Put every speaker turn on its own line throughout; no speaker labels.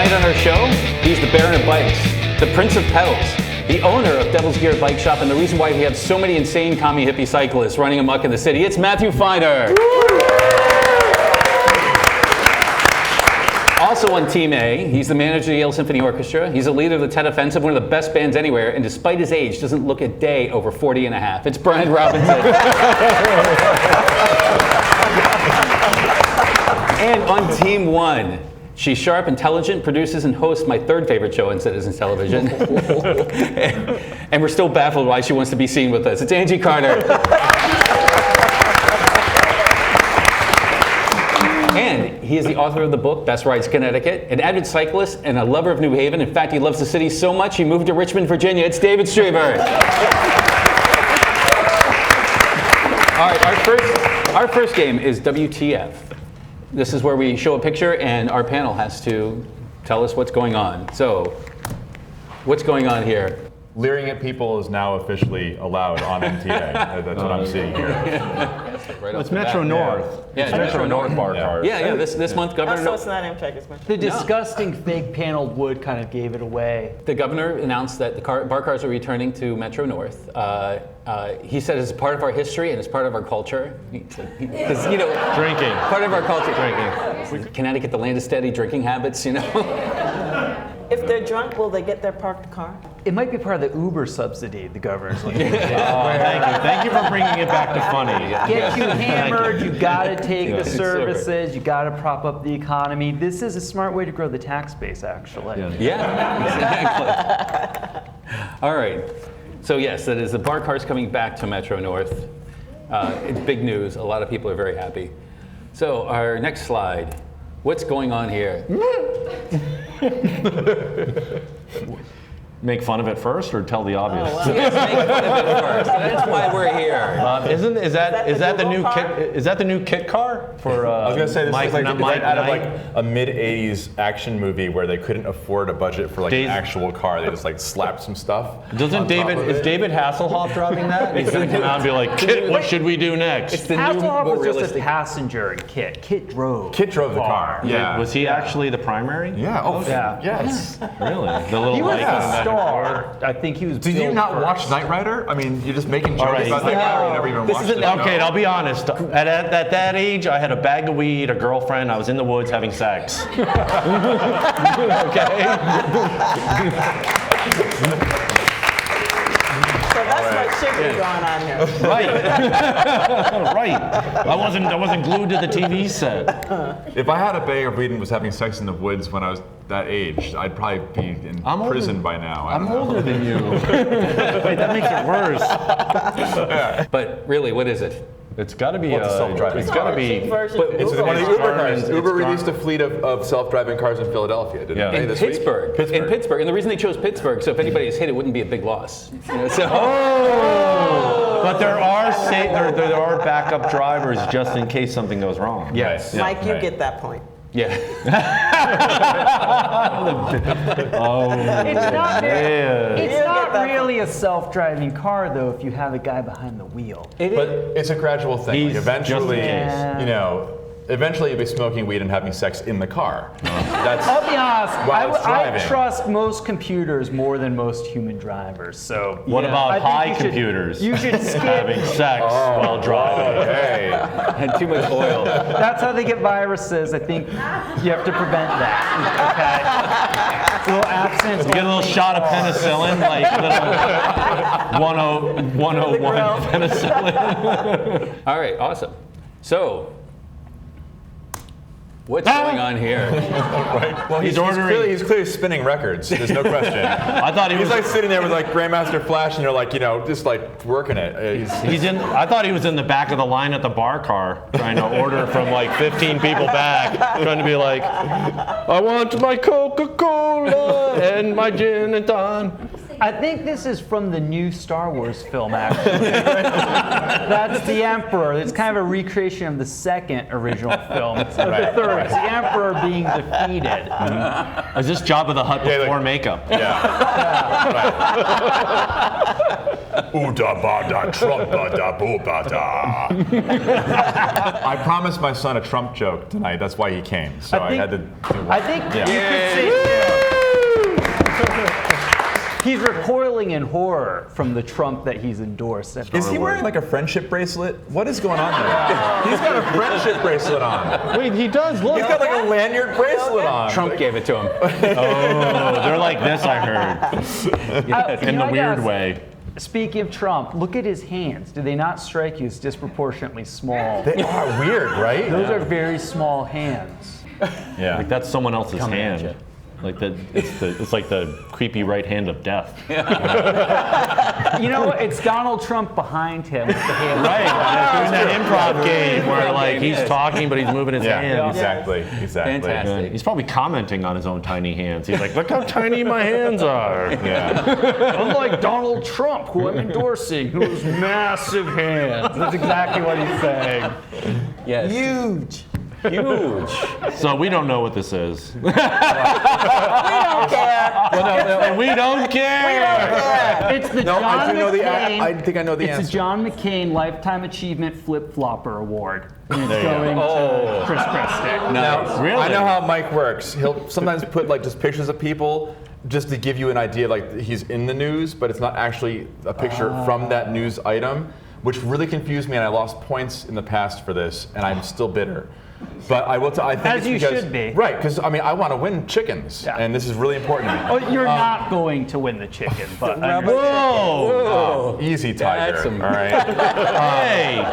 Tonight on our show, he's the Baron of Bikes, the Prince of Pedals, the owner of Devil's Gear Bike Shop, and the reason why we have so many insane commie hippie cyclists running amok in the city. It's Matthew Feiner. Also on Team A, he's the manager of the Yale Symphony Orchestra. He's a leader of the Tet Offensive, one of the best bands anywhere, and despite his age, doesn't look a day over 40 and a half. It's Brian Robinson. And on Team 1, she's sharp, intelligent, produces and hosts my third favorite show on Citizens Television. And we're still baffled why she wants to be seen with us. It's Angi Carter. And he is the author of the book, Best Rides Connecticut, an avid cyclist and a lover of New Haven. In fact, he loves the city so much he moved to Richmond, Virginia. It's David Streever. All right, our first game is WTF. This is where we show a picture and our panel has to tell us what's going on. So, what's going on here?
Leering at people is now officially allowed on MTA. That's what I'm seeing here.
Right
It's Metro North.
Yeah,
It's Metro North bar cars.
Yeah, this month, Governor...
So it's not Amtrak, it's Metro.
The disgusting fake paneled wood kind of gave it away.
The governor announced that the bar cars are returning to Metro North. He said it's part of our history and it's part of our culture. Because, you know...
Drinking.
Part of our culture. Drinking. Connecticut, the land of steady drinking habits, you know?
If they're drunk, will they get their parked car?
It might be part of the Uber subsidy the governor's looking at.
Thank you. Thank you for bringing it back to funny.
Get you hammered, you gotta take the services, you gotta prop up the economy. This is a smart way to grow the tax base, actually.
Yeah, exactly. All right. So yes, that is the bar cars coming back to Metro North. It's big news. A lot of people are very happy. So our next slide. What's going on here?
Make fun of it first, or tell the obvious?
Oh, wow.
Yes, make fun of it first. That's why we're here.
Is that the new
Google
kit?
car?
Is that the new kit car for?
I was gonna say this is like
Mike
out of
Knight?
like a mid-'80s action movie where they couldn't afford a budget for like an actual car. They just like slapped some stuff.
Doesn't David? Is David Hasselhoff driving that? He's gonna come out and be like, Kit, what should we do next?
It's the new,
Hasselhoff
more
was just a
realistic.
passenger in Kit. Kit drove.
Kit drove the car. Yeah.
Was he actually the primary?
Yeah. Oh,
Yeah.
Yes.
Really? The little
He was
light
a
on the
star. I think he was.
Did you not watch Knight Rider? I mean, you're just making jokes
right.
about Knight Rider. You never even
This
watched
is
it.
an-
Okay, I'll be honest. At that age, I had a bag of weed, a girlfriend. I was in the woods having sex. Okay.
So that's what should be going on here.
Right. Right. I wasn't glued to the TV set.
If I had a bag of weed and was having sex in the woods when I was that age, I'd probably be in prison by now.
I'm older than you. Wait, that makes it worse.
But really, what is it?
It's got to be
What's a self-driving
It's
car?
got to be.
Cheap version
But
of
it's
Google.
One of the Uber cars.
It's
Uber
gar-
released a fleet of self-driving cars in Philadelphia, didn't
Yeah.
they?
In
this week?
Pittsburgh. In Pittsburgh. And the reason they chose Pittsburgh, so if anybody is hit, it wouldn't be a big loss. You know, so,
But there are backup drivers just in case something goes wrong.
yes.
Mike, you
right.
get that point.
Yeah.
It's not,
Yeah.
it's
You get
not
that
really a self-driving car, though, if you have a guy behind the wheel.
But it's a gradual thing.
He's
Like eventually,
just in case.
you know, eventually you'll be smoking weed and having sex in the car. That's
I'll be honest,
While it's
I
driving.
trust most computers more than most human drivers, so...
What
I
about
think
high
you should-
computers?
You should skip.
Having sex while driving.
okay.
Had too much oil.
That's how they get viruses. I think you have to prevent that, okay? A little absence.
You get a little shot of penicillin, like little 101 penicillin.
All right, awesome. So, what's going on here?
Well, he's clearly spinning records. There's no question.
I thought he
He's
was
like sitting there with like Grandmaster Flash, and you're like, you know, just like working it.
He's in. I thought he was in the back of the line at the bar car, trying to order from like 15 people back, trying to be like, I want my Coca-Cola and my gin and tonic.
I think this is from the new Star Wars film, actually. That's the Emperor. It's kind of a recreation of the second original film. It's the third. It's the Emperor being defeated.
Is this Jabba the Hutt before makeup?
Ooda bada trumpa da booba da. I promised my son a Trump joke tonight. That's why he came. So I had to do one.
I think you could say he's recoiling in horror from the Trump that he's endorsed.
Is he wearing like a friendship bracelet? What is going on there? He's got a friendship bracelet on.
Wait, he does. Look.
He's got like a lanyard bracelet on.
Trump gave it to him.
Oh, they're like this, I heard. In the weird way.
Speaking of Trump, look at his hands. Do they not strike you as disproportionately small?
They are weird, right?
Those are very small hands.
Yeah.
Like that's someone else's hand. Like it's like the creepy right hand of death.
You know what? It's Donald Trump behind him with the hand.
Right. Doing that improv game where like he's talking but he's moving his hands.
Exactly.
Fantastic.
Yeah, he's probably commenting on his own tiny hands. He's like, look how tiny my hands are.
Yeah.
Unlike Donald Trump, who I'm endorsing, who has massive hands. That's exactly what he's saying.
Yes.
Huge.
Huge.
So we don't know what this is.
We don't care.
And we don't care.
It's the
No,
John
I do know the.
McCain.
I think I know the
It's
answer.
the John McCain Lifetime Achievement Flip Flopper Award. And it's
There you
going to Chris Christie.
Nice.
Really?
I know how Mike works. He'll sometimes put like just pictures of people just to give you an idea like he's in the news, but it's not actually a picture from that news item, which really confused me, and I lost points in the past for this, and I'm still bitter. But I will. I think
As
it's
you
because,
should be.
Right? Because I mean, I want to win chickens,
Yeah.
and this is really important to me.
Oh, you're not going to win the chicken, but
Whoa.
Easy, Tiger.
That's some-
All right.
Hey.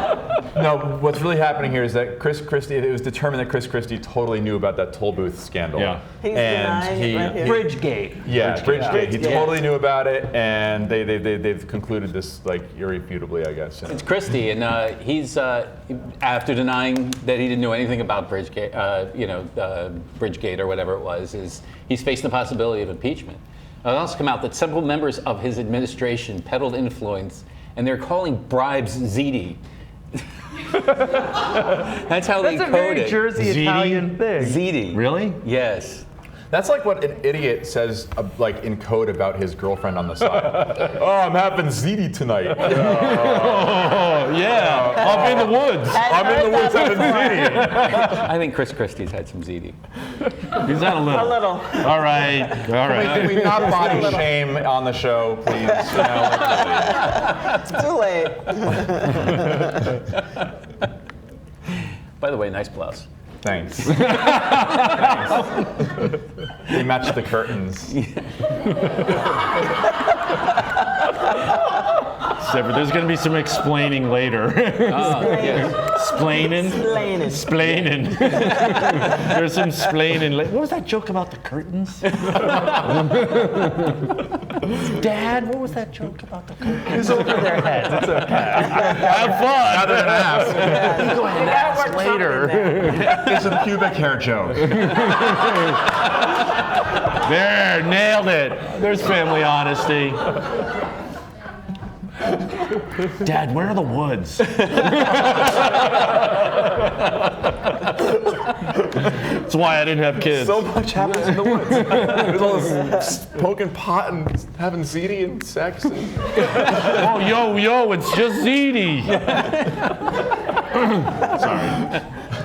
No, what's really happening here is that Chris Christie. It was determined that Chris Christie totally knew about that toll booth scandal.
Yeah.
He's denying it right here.
Bridgegate.
Yeah, Bridgegate. He
Bridgegate.
totally knew about it, and they've concluded this like irrefutably, I guess.
It's Christie, and he's after denying that he didn't know anything about Bridgegate, Bridgegate or whatever it was, he's facing the possibility of impeachment. It also come out that several members of his administration peddled influence, and they're calling bribes ziti. That's how they
That's a
code
very
it.
Jersey
Ziti?
Italian thing.
Ziti.
Really?
Yes.
That's like what an idiot says, like in code about his girlfriend on the side. Oh, I'm having ziti tonight.
Oh, yeah. Up in the woods.
I'm in the woods having ziti.
I think Chris Christie's had some ziti.
He's not a little.
A little.
All right. All
Can
right.
we not body shame on the show, please? You know, like,
Too late.
By the way, nice blouse.
thanks. Thanks. They match the curtains.
Except there's going to be some explaining later.
Yes.
Splaining.
Explaining.
Splaining. There's some splaining. What was that joke about the curtains? Dad, what was that joke about the curtains?
It's over their heads. It's okay.
Have fun.
Rather than ask.
You go ahead and ask
later.
It's a pubic hair joke.
There, nailed it. There's family honesty. Dad, where are the woods? That's why I didn't have kids.
So much happens in the woods. There's all this smoking pot and having ziti and sex.
Oh, yo, it's just ziti.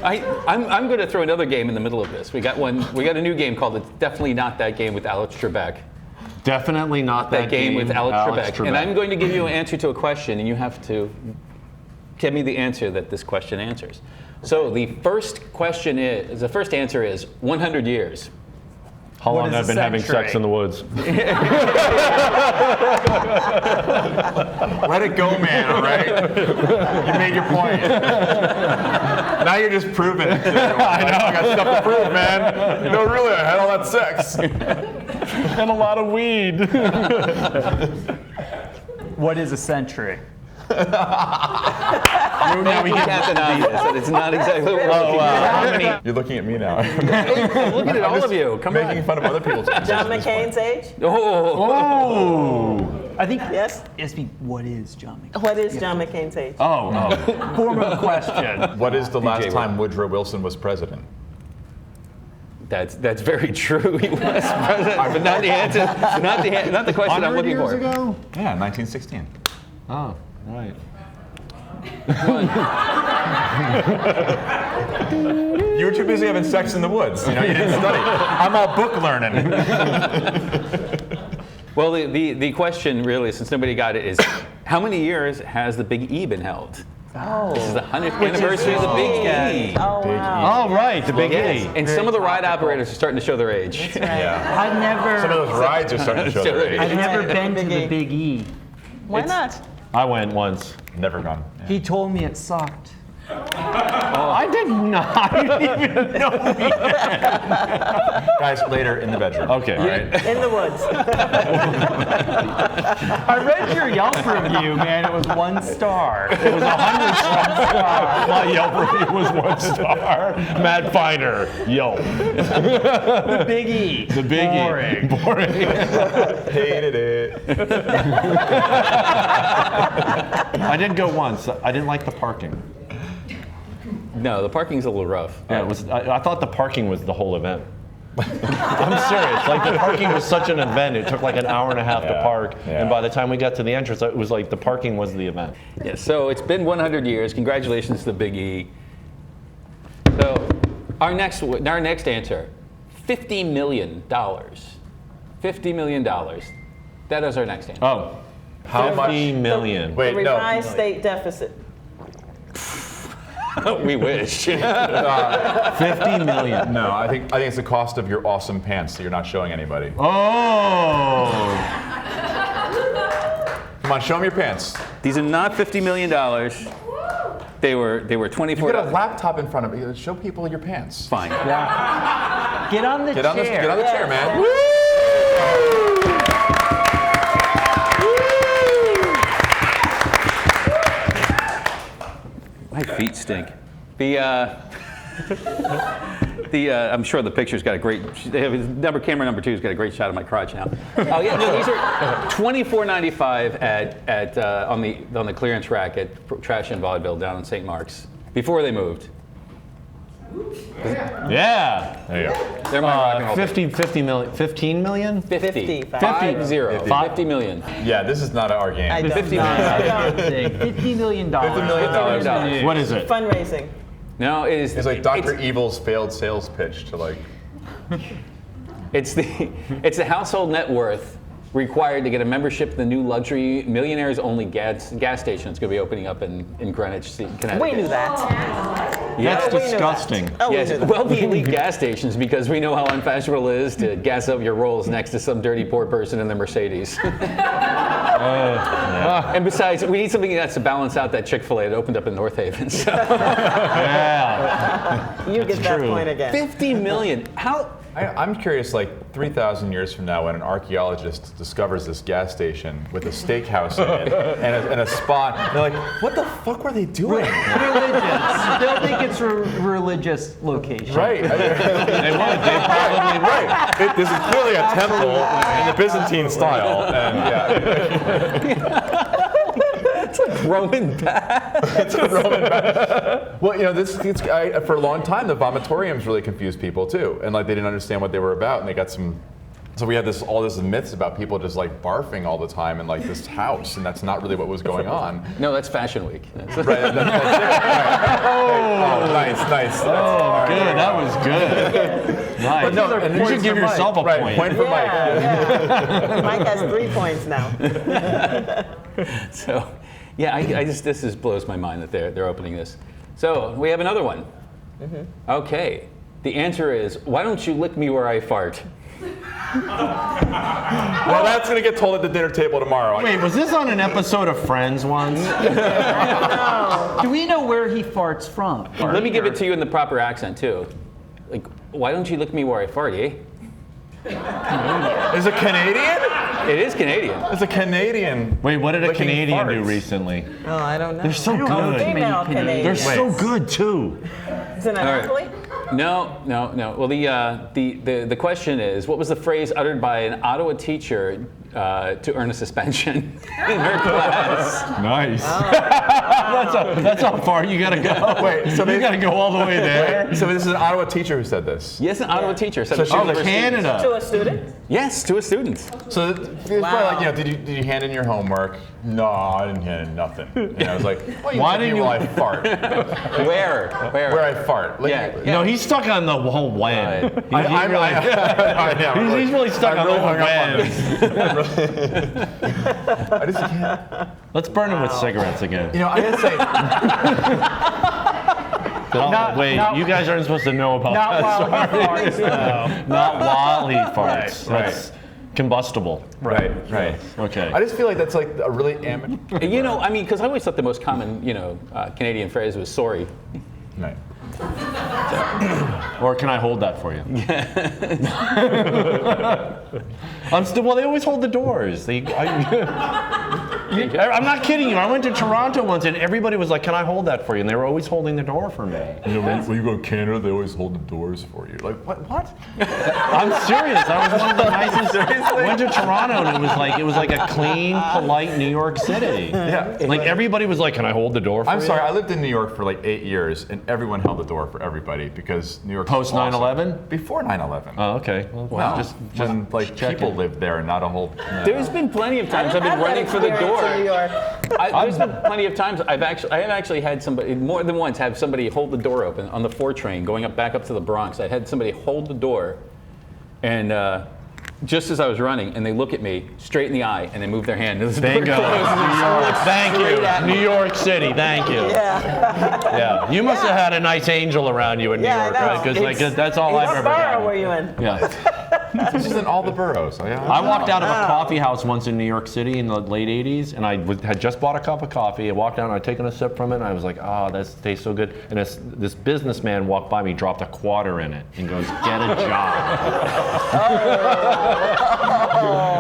I'm going to throw another game in the middle of this. We got a new game called It's Definitely Not That Game with Alex Trebek.
Definitely not
That game with Alex Trebek. And I'm going to give you an answer to a question, and you have to give me the answer that this question answers. So the first answer is 100 years.
How
What
long
is
I've
a
been having
century?
sex in the woods.
Let it go, man, all right? You made your point. Now you're just proving it. I know. I got stuff to prove, man. No, really, I had all that sex.
And a lot of weed.
What is a century?
Now we get
Captain Obvious, that it's not exactly what we're looking
how many?
You're looking at me now.
at. Look at all of you. Come
Making
on.
fun of other people's answers
John
at this point.
McCain's age?
Oh.
I think
Yes.
it's me. What is John McCain?
What is John McCain's age?
Oh,
Form of question.
What is the last
Rock.
time Woodrow Wilson was president?
That's very true. He was president, but not the answer. Not the question I'm
100
looking
years
for.
ago?
Yeah, 1916.
Oh, right.
You were too busy having sex in the woods. You know, you didn't study. I'm all book learning.
Well, the question really, since nobody got it, is how many years has the Big E been held?
Oh.
This is the 100th anniversary of the Big E.
Oh, wow.
Oh, right, the Big
Yes.
E.
And some of the ride operators are starting to show their age.
Yeah.
I've never.
Some of those rides are starting to show their age.
I've never
Right.
been to
Big
the
E.
Big E.
Why not?
I went once.
Never gone. Yeah.
He told me it sucked.
I did not. I didn't even know me.
Guys, later in the bedroom.
Okay.
All right.
In the woods.
I read your Yelp review, man. It was 1 star. It was 100 star.
My Yelp review was 1 star. Matt Feiner, Yelp.
The Big E.
The Big
Boring.
E. Boring.
Hated it.
I did go once. I didn't like the parking.
No, the parking's a little rough.
Yeah, it was. I thought the parking was the whole event. I'm serious. Like the parking was such an event. It took like an hour and a half to park, and by the time we got to the entrance, it was like the parking was the event.
Yeah, so it's been 100 years. Congratulations to the Big E. So our next answer, $50 million. $50 million. That is our next answer.
Oh,
How much?
50 million.
The
Wait, no.
revised state deficit.
We wish.
50 million.
No, I think it's the cost of your awesome pants that you're not showing anybody.
Oh.
Come on, show them your pants.
These are not $50 million. They were
You've
24.
got a laptop in front of you. Show people your pants.
Fine.
Get on the
Get on the
chair.
chair, man.
My feet stink. I'm sure the picture's got a great. Camera number 2's got a great shot of my crotch now. Oh yeah, no, these are $24.95 at on the clearance rack at Trash and Vaudeville down in St. Mark's before they moved.
Yeah.
There you go.
They're my rock and roll.
50 million. 15 million?
50.
50.
50 million.
Yeah, this is not our game.
I don't
50
know.
million.
$50 million.
$50 million.
What is it?
Fundraising.
No, it is.
It's like Dr. Evil's failed sales pitch to like.
It's the household net worth required to get a membership to the new luxury millionaires only gas station that's going to be opening up in Greenwich, Connecticut.
We knew that.
That's
we knew that.
disgusting.
Oh, we
Yes,
knew that.
wealthy elite gas stations because we know how unfashionable it is to gas up your rolls next to some dirty poor person in the Mercedes. And besides, we need something that's to balance out that Chick-fil-A that opened up in North Haven. So.
Yeah.
You get that
true.
point again.
50 million. How?
I'm curious, like 3,000 years from now, when an archaeologist discovers this gas station with a steakhouse in it and a spot, they're like, "What the fuck were they doing?"
Religious. They'll think it's a religious location.
Right.
They would. They probably would.
Right. This is clearly a temple in the Byzantine style, and yeah.
It's like Roman bath.
It's a Roman bath. Well, you know, for a long time, the vomitoriums really confused people too, and like they didn't understand what they were about, and they got some. So we had all this myths about people just like barfing all the time in like this house, and that's not really what was going on.
No, that's Fashion Week. That's
Right. That's it. Right. Oh, nice.
Oh, good. That was good. Nice.
But no, and
you should give yourself a
right,
point.
Point for Mike.
Yeah. Mike has 3 points now.
So, yeah, I just blows my mind that they're opening this. So we have another one. Okay, the answer is why don't you lick me where I fart?
Well, that's gonna get told at the dinner table tomorrow.
Wait, was this on an episode of Friends once?
Do we know where he farts from?
Let me give it to you in the proper accent too. Like, why don't you lick me where I fart, eh?
Is it Canadian?
It is Canadian.
It's a Canadian.
Wait, what did a
licking
Canadian do
farts.
recently?
Oh, I don't know.
They're so good.
Female Canadian.
They're so good too.
Is it an
All right.
athlete?
No. Well, the question is, what was the phrase uttered by an Ottawa teacher to earn a suspension in her class?
Nice. That's how far you gotta go.
Wait, so
you gotta go all the way there.
So this is an Ottawa teacher who said this.
Yes, an Ottawa teacher.
So she
Oh,
was
Canada.
To a student?
Yes, to a student.
So it's probably like, did you hand in your homework? No, I didn't hand in nothing. And I was like, well,
Why didn't you-
while I fart?
Where?
Where I fart. Like,
Yeah.
No, he's stuck on the whole when. He's really stuck on the whole when.
I just can't.
Let's burn him with cigarettes again.
I gotta say,
Wait, you guys aren't supposed to know about
Not
that.
while he
Sorry.
farts, no.
Not while he farts.
Right.
That's combustible.
right.
Okay.
I just feel like that's like a really amateur.
Because I always thought the most common, Canadian phrase was sorry.
Right.
Or can I hold that for you? Well, they always hold the doors. I'm not kidding you. I went to Toronto once and everybody was like, can I hold that for you? And they were always holding the door for me.
When you go to Canada, they always hold the doors for you. Like, what?
I'm serious. I was one of the nicest. I went to Toronto and it was like a clean, polite New York City.
Yeah.
Like everybody was like, can I hold the door for you?
I'm sorry, I lived in New York for like 8 years, and everyone held the door for everybody because New York
Post 9/11?
Before 9/11.
Oh, okay. Well,
Wow.
Just
When like people lived there and not a whole.
There's been plenty of times I've been running for the door.
New York.
There's been plenty of times I have actually had somebody more than once have somebody hold the door open on the 4 train going back up to the Bronx. I had somebody hold the door, and just as I was running, and they look at me straight in the eye, and they move their hand.
Bingo. Thank you. New York City. Thank you. Yeah. You must have had a nice angel around you in New
Yeah,
York,
I know.
right? Because that's all I've
What
ever
borough
done.
were you in?
Yeah.
This is in all the boroughs.
I walked out of a coffee house once in New York City in the late 80s, and I had just bought a cup of coffee. I walked down, I'd taken a sip from it, and I was like, that tastes so good. And this businessman walked by me, dropped a quarter in it, and goes, get a job.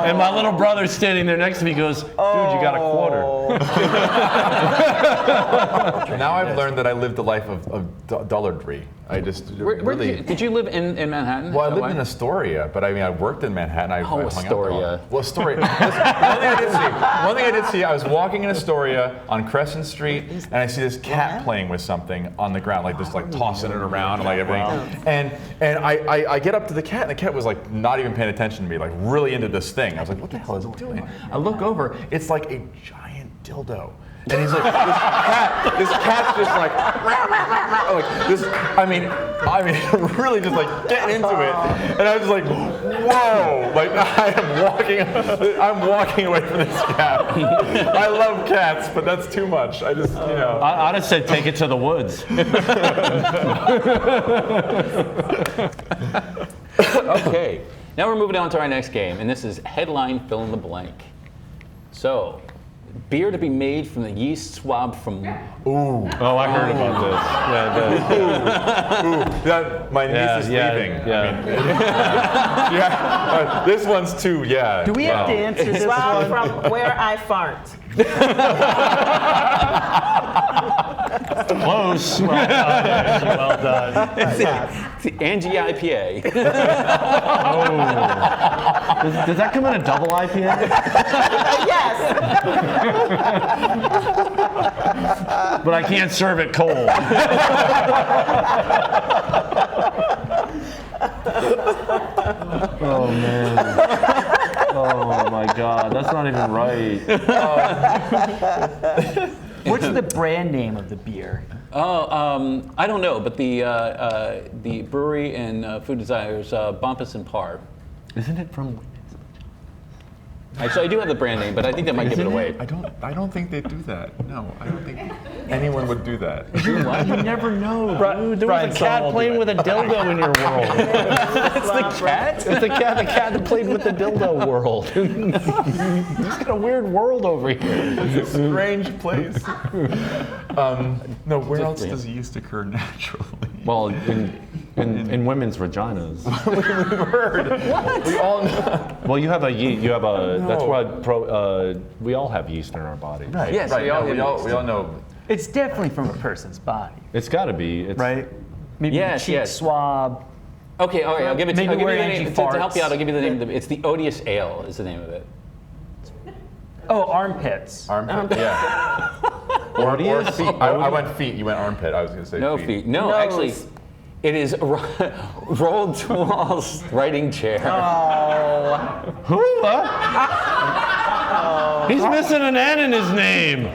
And my little brother's standing there next to me, goes, dude, you got a quarter.
Now I've learned that I lived the life of dullardry. I just
Where
really.
did you live in Manhattan?
Well, I lived in Astoria, but I worked in Manhattan. I hung out there.
Astoria.
Well, Astoria. One thing I did see, I was walking in Astoria on Crescent Street, and I see this cat playing with something on the ground, like just like tossing it around and like everything. And I get up to the cat, and the cat was like not even paying attention to me, like really into this thing. I was like, what the hell is it doing? I look over, it's like a giant dildo. And he's like, this cat's just like this. I mean, really just like getting into it. And I was just like, whoa! Like I'm walking away from this cat. I love cats, but that's too much. I just,
I'd have said, take it to the woods.
Okay, now we're moving on to our next game, and this is headline fill in the blank. So, beer to be made from the yeast swab from.
Oh, I heard about this.
my niece is leaving.
Yeah.
This one's too. Yeah.
Do we have to answer this
Swab
one?
from where I fart.
Close. Well done.
It's the Angi IPA.
Does that come in a double IPA?
Yes.
But I can't serve it cold. Oh man. Oh my God, that's not even right.
What's the brand name of the beer?
I don't know, but the brewery and food designers, Bumpus and Par.
Isn't it from?
Actually, I do have the brand name, but I think that might give it away.
I don't think they do that. No, I don't think anyone would do that.
You never know, dude. There
Brian
was a cat
Saul will
playing
do
with a dildo in your world.
It's the cat?
It's the cat that played with the dildo world. It's got a weird world over here.
It's a strange place. No, where else does yeast occur naturally?
Well, In women's vaginas.
We all know.
Well, you have that's what we all have yeast in our bodies.
Right.
Yes,
right.
we all
we
have
all know.
It's definitely from a person's body,
It's got to be. It's,
right? Maybe
Yes,
a cheek
yes.
swab.
Okay, all right, I'll give it to
Maybe
I'll give you
where
the
Angie
name. To help you
farts.
out, I'll give you the name. It's the Odious Ale is the name of it.
Oh, armpits.
Armpit. Yeah. Or feet. I went feet. You went armpit. I was going to say
No feet. No,
Nose.
actually, it is rolled to walls writing chair.
Who? He's missing an N in his name.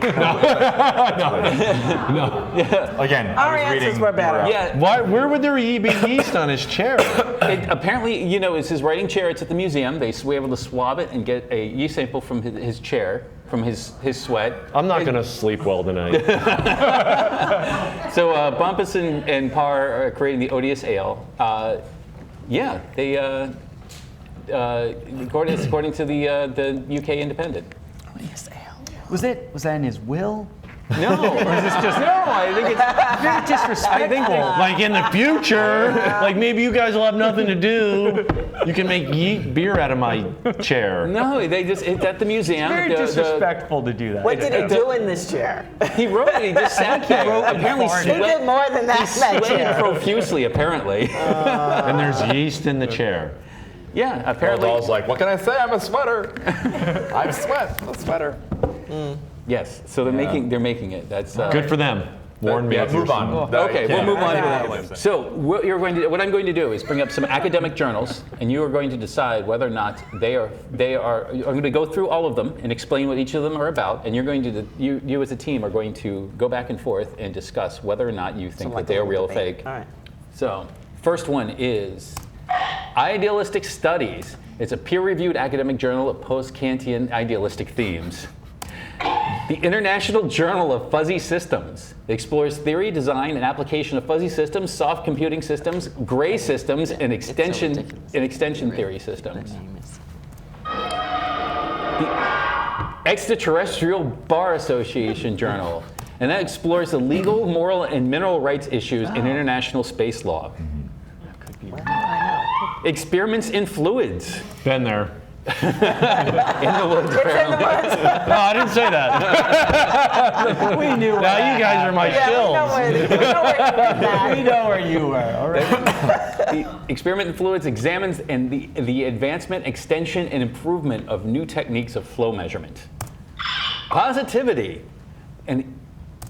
Again,
Our
I was
answers
reading.
were better.
Yeah,
Where would there be yeast on his chair?
apparently, it's his writing chair. It's at the museum. They were able to swab it and get a yeast sample from his chair, from his sweat.
I'm not going to sleep well tonight.
So Bumpus and Parr are creating the Odious Ale. Yeah, they according to the UK Independent.
Was that in his will?
No, or is this just no? I think it's
Very disrespectful.
Like in the future, like maybe you guys will have nothing to do. You can make beer out of my chair.
no. It's at the museum.
Very disrespectful to do that.
What did he do in this chair?
He wrote it. He just sat there. Apparently,
farted.
He did more than that in that
sweated
chair.
profusely. Apparently,
And there's yeast in the chair.
yeah. Apparently,
I was like, what can I say? I'm a sweater. I'm sweat. I'm a sweater.
yes. So they're making it. That's
Good for them. Warn me.
Yeah,
if you're
move on.
Okay, we'll move on to
Yeah.
that one. So what I'm going to do is bring up some academic journals, and you are going to decide whether or not they are. I'm going to go through all of them and explain what each of them are about, and you're going to you as a team are going to go back and forth and discuss whether or not you think that they are real or fake.
All right.
So first one is Idealistic Studies. It's a peer-reviewed academic journal of post-Kantian idealistic themes. The International Journal of Fuzzy Systems. It explores theory, design, and application of fuzzy systems, soft computing systems, gray systems, and extension theory systems. The Extraterrestrial Bar Association Journal. And that explores the legal, moral, and mineral rights issues in international space law. Experiments in Fluids.
Been there.
In the woods, apparently.
No, I didn't say that.
We knew.
Now you guys are my shills.
We know where you were. All right.
The Experiment in Fluids examines the advancement, extension, and improvement of new techniques of flow measurement. Positivity, an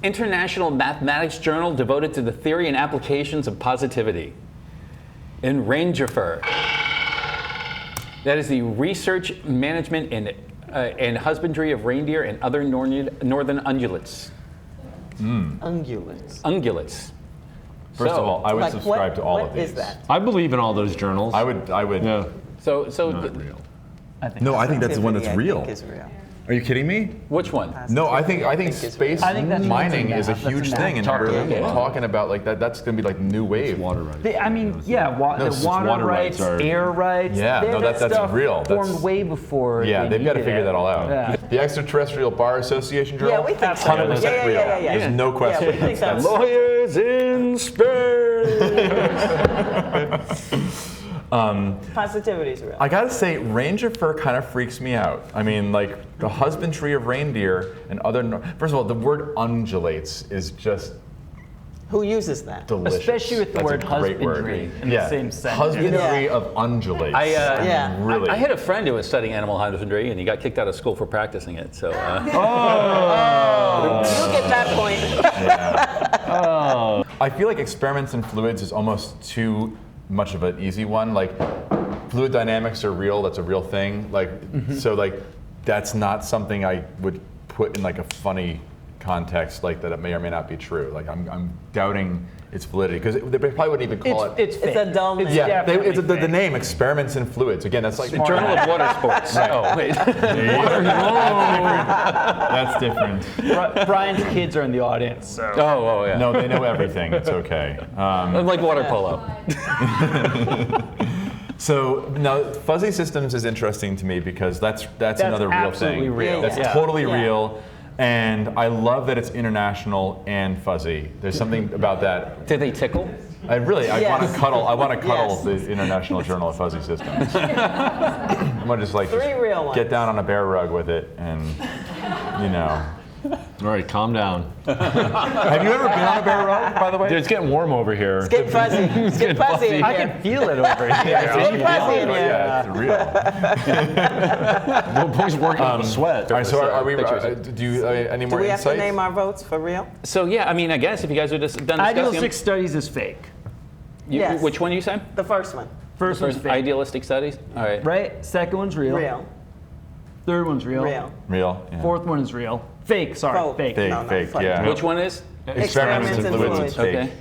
international mathematics journal devoted to the theory and applications of positivity. And Rangerfur. That is the research, management, and husbandry of reindeer and other northern ungulates.
Ungulates.
Ungulates.
First of all, I would
Like,
subscribe to all
what
of these.
is that?
I believe in all those journals.
I would.
Yeah.
So
Not real.
No, I think that's the one that's
Positivity, I
real.
think is real.
Are you kidding me?
which one?
No, I think
it's
space
I think that's
mining
math.
is a
That's a
huge
math.
thing, and we're talking about like that. That's going to be like new wave.
Water rights.
The water
water
rights,
rights are-
air rights.
Yeah, no,
that
that's
stuff
real.
Formed
That's-
way before.
Yeah, they've got to figure that all out.
Yeah.
The Extraterrestrial Bar Association Journal.
Yeah, we think so.
100%
Yeah,
real.
yeah.
There's no question.
Yeah, we think that's
Lawyers in space.
positivity is real.
I gotta say, Ranger fur kind of freaks me out. I mean, like the husbandry of reindeer and other. First of all, the word undulates is just
Who uses that?
delicious.
Especially with the
That's a
word
great
husbandry
word.
in the same sentence.
Husbandry
Yeah.
of undulates.
Yeah.
Really.
I had a friend who was studying animal husbandry, and he got kicked out of school for practicing it. So,
You get that point.
I feel like experiments in fluids is almost too much of an easy one. Like, fluid dynamics are real. That's a real thing. Like, so like, that's not something I would put in like a funny context, like that it may or may not be true. Like, I'm doubting its validity because they probably wouldn't even call it.
It's fake.
It's a dull name.
Yeah.
Yeah,
definitely
it's the
fake.
name experiments in fluids. Again, that's like
Journal of Water Sports. Oh, wait.
That's different.
Brian's kids are in the audience, so.
Oh, yeah.
No, they know everything. It's okay.
Like water polo.
So now, fuzzy systems is interesting to me because that's another real
absolutely
thing.
real.
That's
Yeah.
totally
Yeah.
real, and I love that it's international and fuzzy. There's something about that.
Did they tickle?
I want
Yes.
to cuddle. I want to cuddle
Yes.
the International Journal of Fuzzy Systems. I'm gonna just like
3 real ones.
get down on a bear rug with it, and you know.
All right, calm down.
Have you ever been on a bear rug, by the way?
Dude, it's getting warm over here.
It's getting fuzzy. It's getting fuzzy in
I
here.
can feel it over here.
It's getting fuzzy in here.
Yeah, it's real.
Boy's working up a sweat.
All right, so are we?
Pictures.
Do you any
Do
more
we have to
insights?
name our votes for real?
So yeah, I mean, I guess if you guys are just done discussing
Idealistic studies is fake.
Yes.
which one you say?
The first one.
First one's
First,
fake.
idealistic studies. All right.
Right? Second one's real.
Real.
Third one's real.
Real.
Real. Yeah.
Fourth one is real. Fake, sorry,
Faux.
fake.
Fake,
No, no,
fake,
fuck
yeah.
no.
Which one is?
Experiments in fluids is fake.
Okay.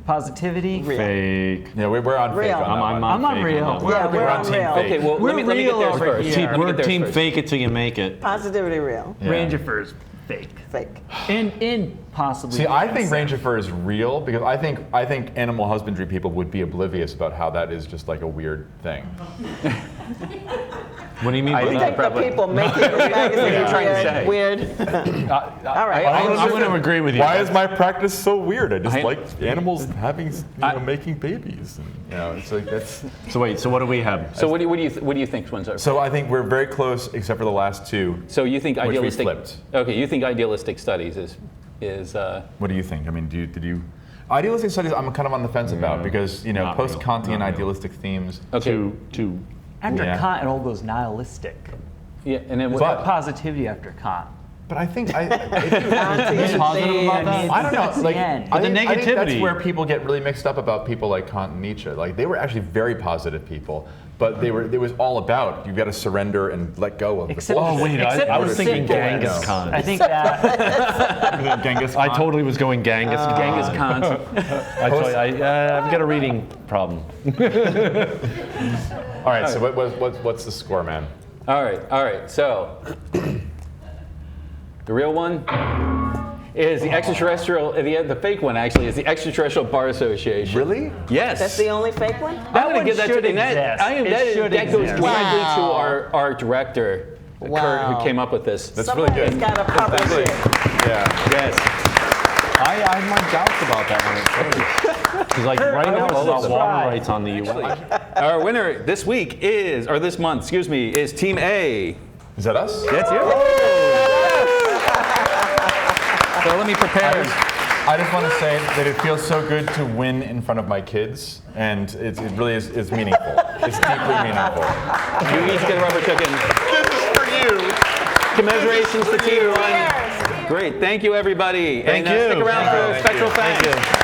Positivity.
Real.
Fake.
Yeah, we're on fake
Real.
on that one.
I'm on
fake
real.
that.
Yeah, we're
on
on
team
real.
fake.
Okay. Well, let me get
real
theirs
over
first.
here.
Team,
Let me
we're
get theirs
team
first.
fake it till you make it.
Positivity real.
Yeah.
Ranger furs, fake.
Fake.
And possibly.
See, I think Ranger fur is real because I think animal husbandry people would be oblivious about how that is just like a weird thing.
What do you mean by
You
that?
think the people making this magazine
What are you trying to say?
weird? All right.
I wouldn't agree with you.
Why is my practice so weird? I just
I-
like animals having, making babies. And, it's like that's.
So wait, so what do we have?
So what do you think ones are?
So I think we're very close, except for the last two.
So you think
Which we
idealistic?
flipped.
Okay, you think idealistic studies is
What do you think? I mean, did you? Idealistic studies, I'm kind of on the fence about because
Not
post-Kantian
real.
idealistic themes.
okay.
Two.
After
Yeah.
Kant, it all goes nihilistic.
Yeah, and then what?
But-
Positivity after Kant.
But I think I
Positive about that?
don't know. Like,
end.
I
But the
think that's
negativity-
where people get really mixed up about people like Kant and Nietzsche. Like they were actually very positive people, but it was all about you've got to surrender and let go of.
Except-
Oh wait,
Except
I
for
was thinking
simple
Genghis
ones.
Khan.
I think that
Genghis
I
Khan.
totally was going Genghis Khan.
Genghis Khan.
I've got a reading problem.
All right. So what's the score, man?
All right. So the real one is the extraterrestrial. The fake one actually is the Extraterrestrial Bar Association.
Really?
Yes.
That's the only fake one?
I'm going
one
to give that to
should
and that.
exist.
I am,
It
that, is,
should
that goes
exist.
directly to
Wow.
our director, Kurt,
Wow.
who came up with this.
That's really
Somebody's
good.
got to publish
Really?
it.
Yeah.
Yes.
I have my doubts about that one at first. Because like right now it's about water rights on the U.S.
Our winner this week is, or this month, excuse me, is Team A.
Is that us?
That's you. So let me prepare.
I just want to say that it feels so good to win in front of my kids, and it really is meaningful. It's deeply meaningful.
You each get a rubber chicken.
This is for you.
Commiserations to Team 1. Great. Thank you, everybody.
Thank
and
you.
Stick around for
Thank
special
you.
thanks.